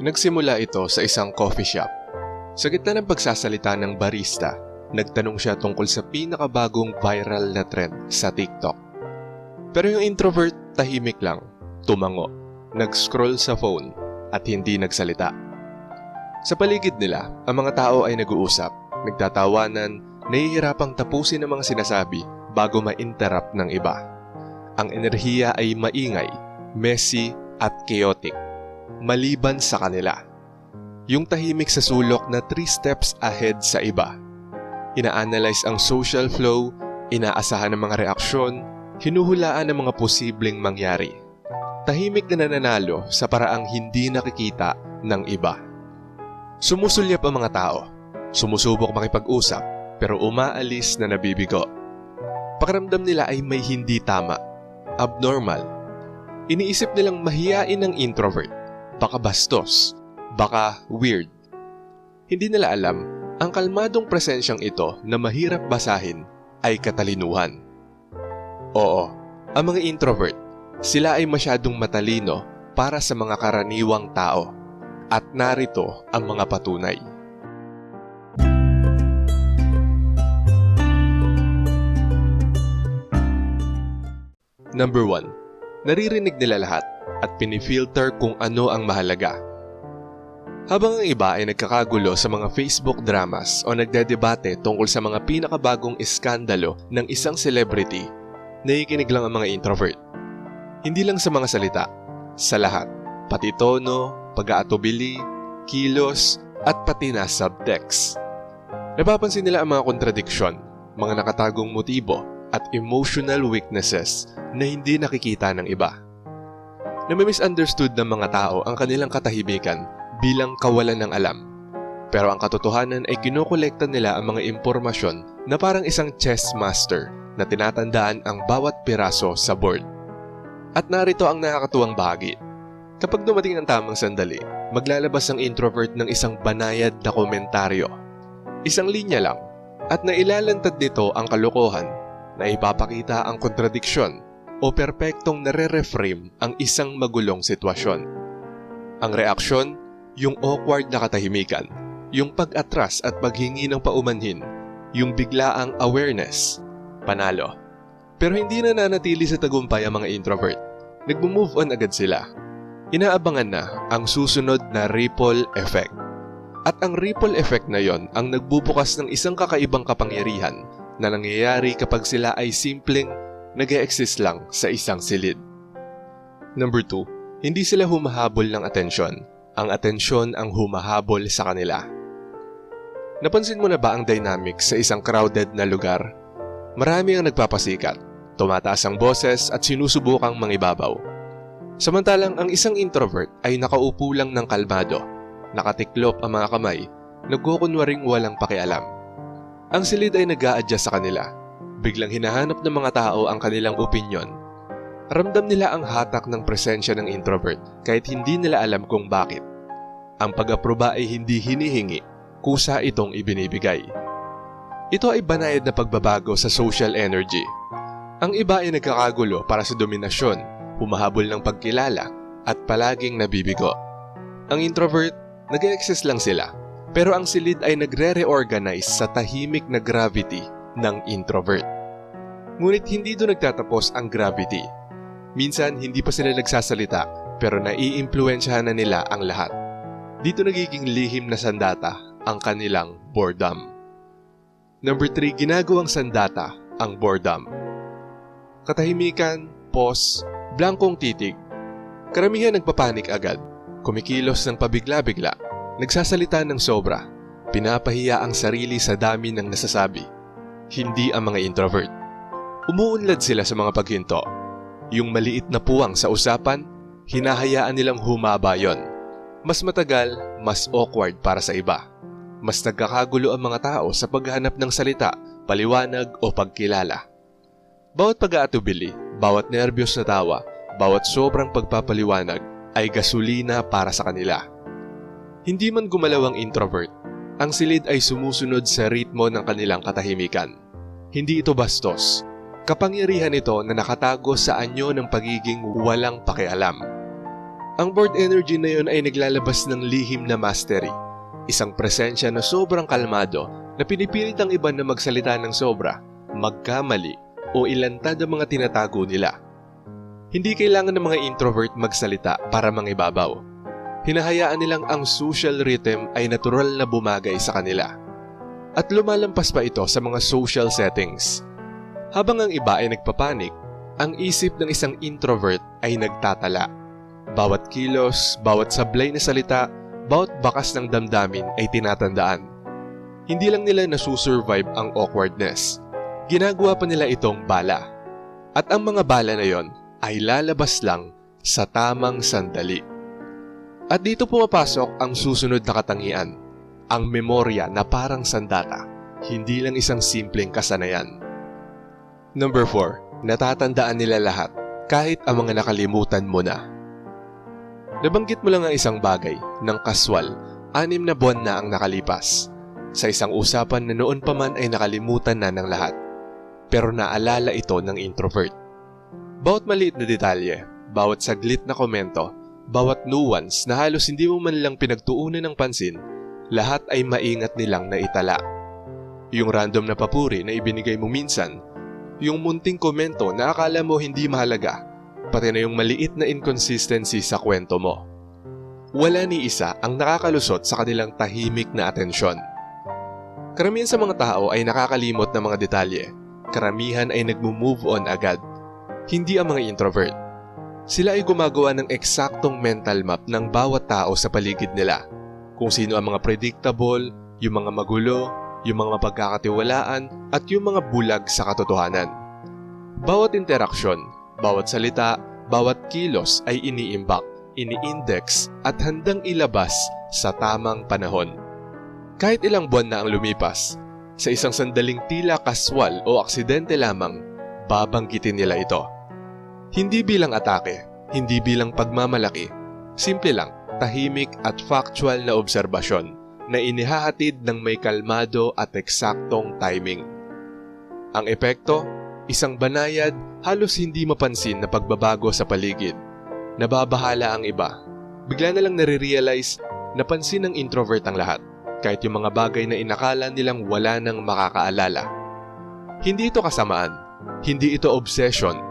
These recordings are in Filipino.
Nagsimula ito sa isang coffee shop. Sa gitna ng pagsasalita ng barista, nagtanong siya tungkol sa pinakabagong viral na trend sa TikTok. Pero yung introvert tahimik lang, tumango, nag-scroll sa phone at hindi nagsalita. Sa paligid nila, ang mga tao ay nag-uusap, nagtatawanan, nahihirapang tapusin ang mga sinasabi bago ma-interrupt ng iba. Ang enerhiya ay maingay, messy at chaotic, maliban sa kanila. Yung tahimik sa sulok na 3 steps ahead sa iba. Ina-analyze ang social flow, inaasahan ang mga reaksyon, hinuhulaan ang mga posibleng mangyari. Tahimik na nananalo sa paraang hindi nakikita ng iba. Sumusulyap ang mga tao, sumusubok makipag-usap, pero umaalis na nabibigo. Pakiramdam nila ay may hindi tama, abnormal. Iniisip nilang mahiyain ng introvert, baka bastos, baka weird. Hindi nila alam, ang kalmadong presensyang ito na mahirap basahin ay katalinuhan. Oo, ang mga introvert, sila ay masyadong matalino para sa mga karaniwang tao. At narito ang mga patunay. Number 1. Naririnig nila lahat at pinifilter kung ano ang mahalaga. Habang ang iba ay nagkakagulo sa mga Facebook dramas o nagdedebate tungkol sa mga pinakabagong iskandalo ng isang celebrity, nakikinig lang ang mga introvert. Hindi lang sa mga salita, sa lahat, pati tono, pag-aatubili, kilos, at pati na subtext. Napapansin nila ang mga kontradiksyon, mga nakatagong motibo, at emotional weaknesses na hindi nakikita ng iba. Nami-misunderstood ng mga tao ang kanilang katahimikan bilang kawalan ng alam. Pero ang katotohanan ay kinokolekta nila ang mga impormasyon na parang isang chess master na tinatandaan ang bawat piraso sa board. At narito ang nakakatuwang bahagi. Kapag dumating ang tamang sandali, maglalabas ang introvert ng isang banayad na komentaryo. Isang linya lang, at nailalantad nito ang kalokohan na ipapakita ang kontradiksyon o perpektong nare-reframe ang isang magulong sitwasyon. Ang reaksyon, yung awkward na katahimikan, yung pag-atras at paghingi ng paumanhin, yung biglaang awareness, panalo. Pero hindi na nanatili sa tagumpay ang mga introvert. Nagmo-move on agad sila. Inaabangan na ang susunod na ripple effect. At ang ripple effect na yon ang nagbubukas ng isang kakaibang kapangyarihan na nangyayari kapag sila ay simpleng nag-e-exist lang sa isang silid. Number 2, hindi sila humahabol ng atensyon. Ang atensyon ang humahabol sa kanila. Napansin mo na ba ang dynamic sa isang crowded na lugar? Marami ang nagpapasikat, tumataas ang boses at sinusubukang mangibabaw. Samantalang ang isang introvert ay nakaupo lang ng kalmado, nakatiklop ang mga kamay, nagkukunwaring walang pakialam. Ang silid ay nag-a-adjust sa kanila. Biglang hinahanap ng mga tao ang kanilang opinyon. Ramdam nila ang hatak ng presensya ng introvert kahit hindi nila alam kung bakit. Ang pag-aproba ay hindi hinihingi, kusa itong ibinibigay. Ito ay banayad na pagbabago sa social energy. Ang iba ay nagkakagulo para sa dominasyon, humahabol ng pagkilala at palaging nabibigo. Ang introvert, nag-e-exist lang sila, pero ang silid ay nagre-reorganize sa tahimik na gravity ng introvert. Ngunit hindi doon nagtatapos ang gravity. Minsan hindi pa sila nagsasalita pero naiimpluwensyahan na nila ang lahat. Dito nagiging lihim na sandata ang kanilang boredom. Number 3, ginagawang sandata ang boredom. Katahimikan, pause, blankong titig. Karamihan nagpapanik agad, kumikilos ng pabigla-bigla, nagsasalita ng sobra, pinapahiya ang sarili sa dami ng nasasabi. Hindi ang mga introvert. Umuunlad sila sa mga paghinto. Yung maliit na puwang sa usapan, hinahayaan nilang humaba yon. Mas matagal, mas awkward para sa iba. Mas nagkakagulo ang mga tao sa paghahanap ng salita, paliwanag o pagkilala. Bawat pag-aatubili, bawat nerbiyos na tawa, bawat sobrang pagpapaliwanag ay gasolina para sa kanila. Hindi man gumalaw ang introvert, ang silid ay sumusunod sa ritmo ng kanilang katahimikan. Hindi ito bastos. Kapangyarihan ito na nakatago sa anyo ng pagiging walang pakialam. Ang bored energy na yon ay naglalabas ng lihim na mastery. Isang presensya na sobrang kalmado na pinipilit ang iba na magsalita ng sobra, magkamali o ilantad ang mga tinatago nila. Hindi kailangan ng mga introvert magsalita para mangibabaw. Hinahayaan nilang ang social rhythm ay natural na bumagay sa kanila. At lumalampas pa ito sa mga social settings. Habang ang iba ay nagpapanik, ang isip ng isang introvert ay nagtatala. Bawat kilos, bawat sablay na salita, bawat bakas ng damdamin ay tinatandaan. Hindi lang nila nasusurvive ang awkwardness. Ginagawa pa nila itong bala. At ang mga bala na yon ay lalabas lang sa tamang sandali. At dito pumapasok ang susunod na katangian. Ang memorya na parang sandata, hindi lang isang simpleng kasanayan. Number 4, natatandaan nila lahat kahit ang mga nakalimutan mo na. Nabanggit mo lang ang isang bagay ng kaswal, 6 na buwan na ang nakalipas. Sa isang usapan na noon pa man ay nakalimutan na ng lahat. Pero naalala ito ng introvert. Bawat maliit na detalye, bawat saglit na komento, bawat nuance na halos hindi mo man lang pinagtuunan ng pansin, lahat ay maingat nilang naitala. Yung random na papuri na ibinigay mo minsan, yung munting komento na akala mo hindi mahalaga, pati na yung maliit na inconsistency sa kwento mo. Wala ni isa ang nakakalusot sa kanilang tahimik na atensyon. Karamihan sa mga tao ay nakakalimot ng mga detalye. Karamihan ay nagmo-move on agad. Hindi ang mga introvert. Sila ay gumagawa ng eksaktong mental map ng bawat tao sa paligid nila. Kung sino ang mga predictable, yung mga magulo, yung mga mapagkakatiwalaan, at yung mga bulag sa katotohanan. Bawat interaksyon, bawat salita, bawat kilos ay iniimbak, ini-index at handang ilabas sa tamang panahon. Kahit ilang buwan na ang lumipas, sa isang sandaling tila kaswal o aksidente lamang, babanggitin nila ito. Hindi bilang atake, hindi bilang pagmamalaki, simple lang. Tahimik at factual na obserbasyon na inihahatid ng may kalmado at eksaktong timing. Ang epekto, isang banayad, halos hindi mapansin na pagbabago sa paligid. Nababahala ang iba. Bigla na lang nare-realize na pansin ng introvert ang lahat, kahit yung mga bagay na inakala nilang wala nang makakaalala. Hindi ito kasamaan, hindi ito obsession,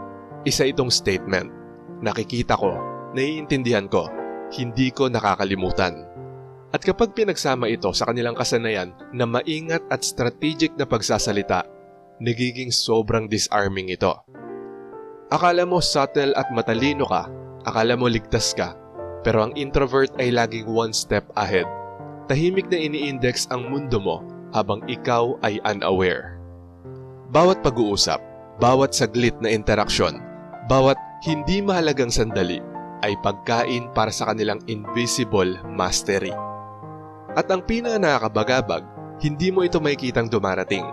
isa itong statement. Nakikita ko, naiintindihan ko, hindi ko nakakalimutan. At kapag pinagsama ito sa kanilang kasanayan na maingat at strategic na pagsasalita, nagiging sobrang disarming ito. Akala mo subtle at matalino ka, akala mo ligtas ka, pero ang introvert ay laging one step ahead. Tahimik na ini-index ang mundo mo habang ikaw ay unaware. Bawat pag-uusap, bawat saglit na interaksyon, bawat hindi mahalagang sandali, ay pagkain para sa kanilang invisible mastery. At ang pinaka-nakakabagabag, hindi mo ito makikitang dumarating.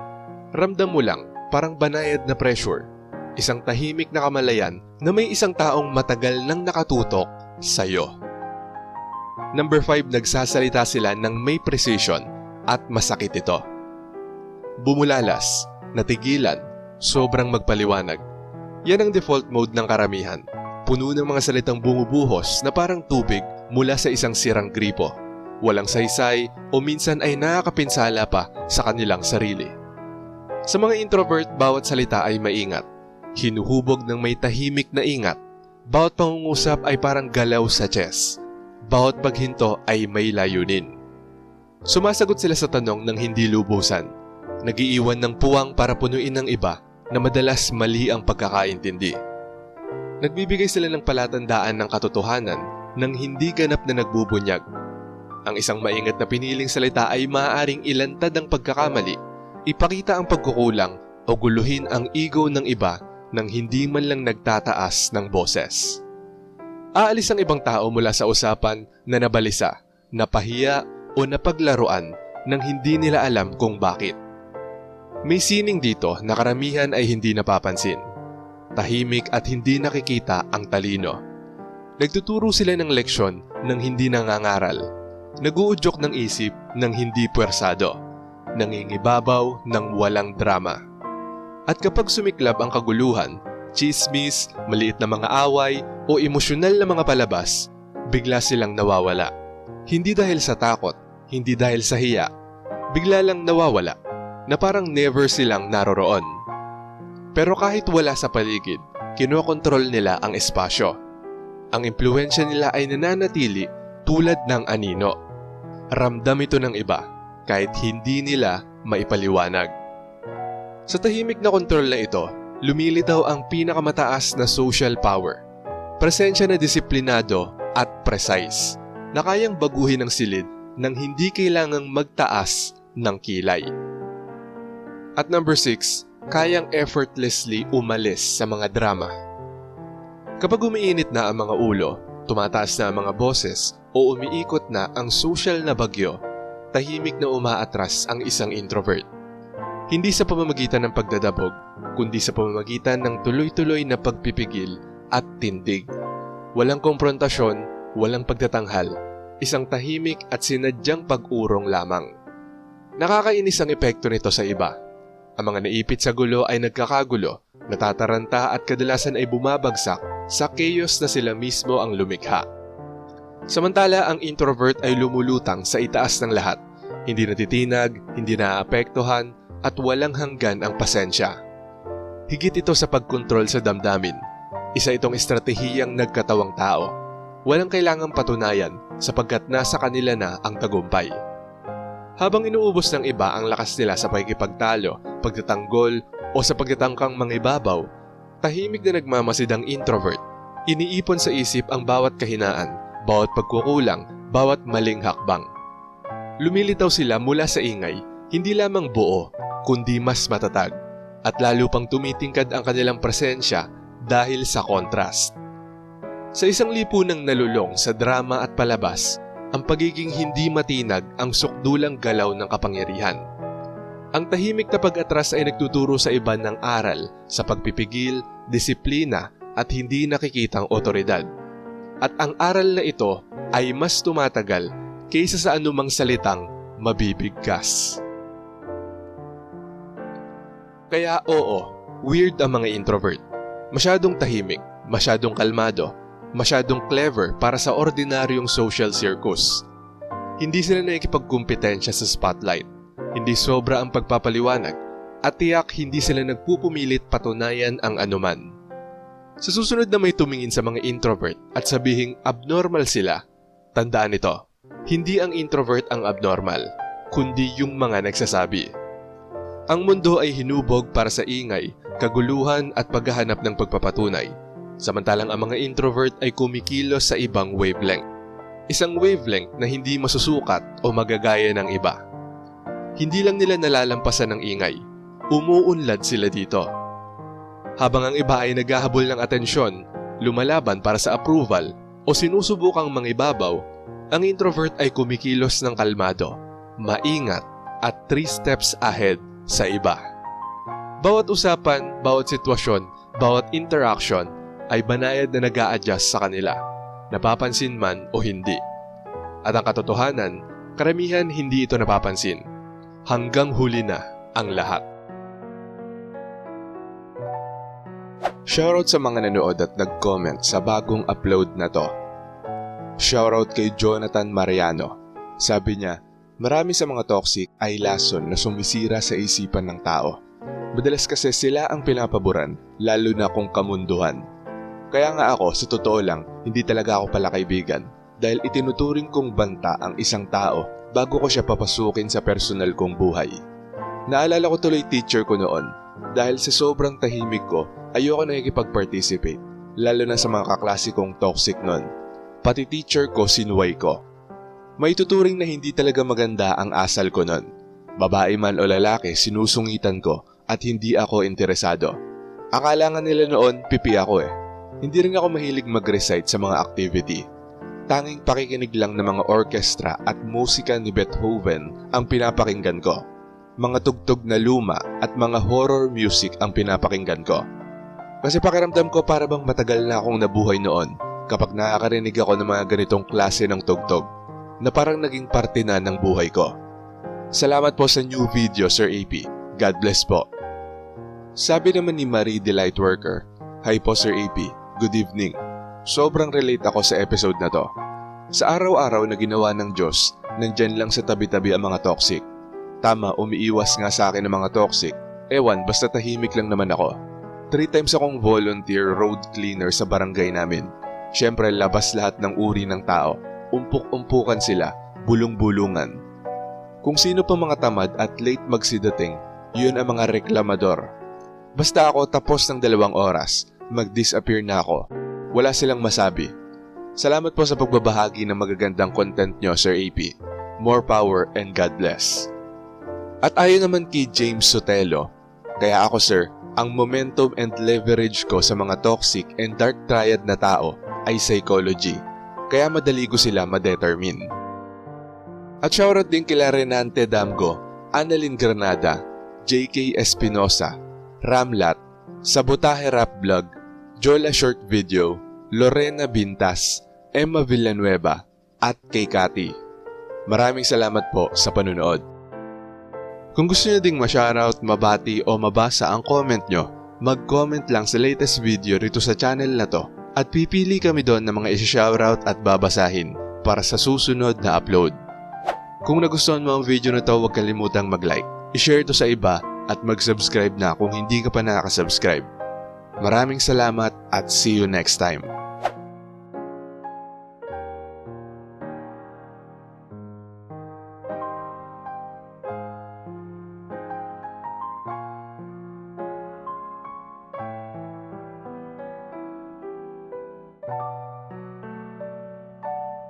Ramdam mo lang, parang banayad na pressure. Isang tahimik na kamalayan na may isang taong matagal nang nakatutok sa'yo. Number 5, nagsasalita sila ng may precision at masakit ito. Bumulalas, natigilan, sobrang magpaliwanag. Yan ang default mode ng karamihan. Puno ng mga salitang bumubuhos na parang tubig mula sa isang sirang gripo. Walang saysay o minsan ay nakakapinsala pa sa kanilang sarili. Sa mga introvert, bawat salita ay maingat. Hinuhubog ng may tahimik na ingat. Bawat pangungusap ay parang galaw sa chess. Bawat paghinto ay may layunin. Sumasagot sila sa tanong ng hindi lubusan. Nagiiwan ng puwang para punuin ng iba na madalas mali ang pagkakaintindi. Nagbibigay sila ng palatandaan ng katotohanan nang hindi ganap na nagbubunyag. Ang isang maingat na piniling salita ay maaaring ilantad ang pagkakamali, ipakita ang pagkukulang o guluhin ang ego ng iba nang hindi man lang nagtataas ng boses. Aalis ang ibang tao mula sa usapan na nabalisa, napahiya o napaglaruan nang hindi nila alam kung bakit. May sining dito na karamihan ay hindi napapansin. Tahimik at hindi nakikita ang talino. Nagtuturo sila ng leksyon nang hindi nangangaral. Naguudyok ng isip nang hindi puwersado. Nangingibabaw nang walang drama. At kapag sumiklab ang kaguluhan, chismis, maliit na mga away o emosyonal na mga palabas, bigla silang nawawala. Hindi dahil sa takot, hindi dahil sa hiya, bigla lang nawawala na parang never silang naroroon. Pero kahit wala sa paligid, kinokontrol nila ang espasyo. Ang impluwensya nila ay nananatili tulad ng anino. Ramdam ito ng iba kahit hindi nila maipaliwanag. Sa tahimik na kontrol na ito, lumilitaw ang pinakamataas na social power. Presensya na disiplinado at precise na kayang baguhin ang silid nang hindi kailangang magtaas ng kilay. At number 6, kayang effortlessly umalis sa mga drama. Kapag umiinit na ang mga ulo, tumataas na ang mga boses o umiikot na ang social na bagyo, tahimik na umaatras ang isang introvert. Hindi sa pamamagitan ng pagdadabog, kundi sa pamamagitan ng tuloy-tuloy na pagpipigil at tindig. Walang komprontasyon, walang pagtatanghal, isang tahimik at sinadyang pag-urong lamang. Nakakainis ang epekto nito sa iba. Ang mga naipit sa gulo ay nagkakagulo, natataranta at kadalasan ay bumabagsak sa chaos na sila mismo ang lumikha. Samantala ang introvert ay lumulutang sa itaas ng lahat, hindi natitinag, hindi naaapektuhan, at walang hanggan ang pasensya. Higit ito sa pagkontrol sa damdamin. Isa itong estratehiyang nagkatawang tao. Walang kailangang patunayan sapagkat nasa kanila na ang tagumpay. Habang inuubos ng iba ang lakas nila sa pagkipagtalo, pagtatanggol o sa pagtatangkang mangibabaw, tahimik na nagmamasid ang introvert. Iniipon sa isip ang bawat kahinaan, bawat pagkukulang, bawat maling hakbang. Lumilitaw sila mula sa ingay, hindi lamang buo, kundi mas matatag, at lalo pang tumitingkad ang kanilang presensya dahil sa kontrast. Sa isang lipunang nalulong sa drama at palabas, ang pagiging hindi matinag ang sukdulang galaw ng kapangyarihan. Ang tahimik na pag-atras ay nagtuturo sa iba ng aral sa pagpipigil, disiplina at hindi nakikitang otoridad. At ang aral na ito ay mas tumatagal kaysa sa anumang salitang mabibigkas. Kaya oo, weird ang mga introvert. Masyadong tahimik, masyadong kalmado, masyadong clever para sa ordinaryong social circus. Hindi sila nakikipagkumpetensya sa spotlight, hindi sobra ang pagpapaliwanag, at tiyak hindi sila nagpupumilit patunayan ang anuman. Sa susunod na may tumingin sa mga introvert at sabihing abnormal sila, tandaan ito, hindi ang introvert ang abnormal, kundi yung mga nagsasabi. Ang mundo ay hinubog para sa ingay, kaguluhan at paghahanap ng pagpapatunay, samantalang ang mga introvert ay kumikilos sa ibang wavelength. Isang wavelength na hindi masusukat o magagaya ng iba. Hindi lang nila nalalampasan ng ingay, umuunlad sila dito. Habang ang iba ay naghahabol ng atensyon, lumalaban para sa approval o sinusubukang mangibabaw, ang introvert ay kumikilos ng kalmado, maingat at 3 steps ahead sa iba. Bawat usapan, bawat sitwasyon, bawat interaction ay banayad na nag-a-adjust sa kanila, napapansin man o hindi. At ang katotohanan, karamihan hindi ito napapansin. Hanggang huli na ang lahat. Shoutout sa mga nanood at nag-comment sa bagong upload na to. Shoutout kay Jonathan Mariano. Sabi niya, marami sa mga toxic ay lason na sumisira sa isipan ng tao. Madalas kasi sila ang pinapaboran, lalo na kung kamunduhan. Kaya nga ako, sa totoo lang, hindi talaga ako pala kaibigan dahil itinuturing kong banta ang isang tao bago ko siya papasukin sa personal kong buhay. Naalala ko tuloy teacher ko noon dahil sa sobrang tahimik ko, ayoko nakikipag-participate, lalo na sa mga kaklase kong toxic noon. Pati teacher ko sinuway ko. May tuturing na hindi talaga maganda ang asal ko noon. Babae man o lalaki, sinusungitan ko at hindi ako interesado. Akala nga nila noon, pipi ako eh. Hindi rin ako mahilig mag-recite sa mga activity. Tanging pakikinig lang ng mga orchestra at musika ni Beethoven ang pinapakinggan ko. Mga tugtog na luma at mga horror music ang pinapakinggan ko. Kasi pakiramdam ko para bang matagal na akong nabuhay noon kapag nakakarinig ako ng mga ganitong klase ng tugtog na parang naging parte na ng buhay ko. Salamat po sa new video, Sir AP. God bless po. Sabi naman ni Marie the Lightworker, Hi po Sir AP, good evening. Sobrang relate ako sa episode na to. Sa araw-araw na ginawa ng Diyos, nandyan lang sa tabi-tabi ang mga toxic. Tama, umiiwas nga sa akin ng mga toxic. Ewan, basta tahimik lang naman ako. 3 times akong volunteer road cleaner sa barangay namin. Siyempre, labas lahat ng uri ng tao. Umpuk-umpukan sila, bulong-bulungan. Kung sino pa mga tamad at late magsidating, yun ang mga reklamador. Basta ako tapos ng 2 oras, mag-disappear na ako. Wala silang masabi. Salamat po sa pagbabahagi ng magagandang content nyo, Sir AP. More power and God bless. At ayon naman kay James Sotelo, kaya ako sir, ang momentum and leverage ko sa mga toxic and dark triad na tao ay psychology. Kaya madali ko sila ma-determine. At shoutout din kila Renante Damgo, Annalyn Granada, JK Espinosa, Ramlat, Sabotaje Rap Vlog, Jola Short Video, Lorena Bintas, Emma Villanueva, at kay Cathy. Maraming salamat po sa panunood. Kung gusto nyo ding ma-shoutout, mabati o mabasa ang comment nyo, mag-comment lang sa latest video rito sa channel na to at pipili kami doon ng mga isi-shoutout at babasahin para sa susunod na upload. Kung nagustuhan mo ang video na to, huwag kalimutang mag-like, i-share to sa iba at mag-subscribe na kung hindi ka pa nakasubscribe. Maraming salamat at see you next time.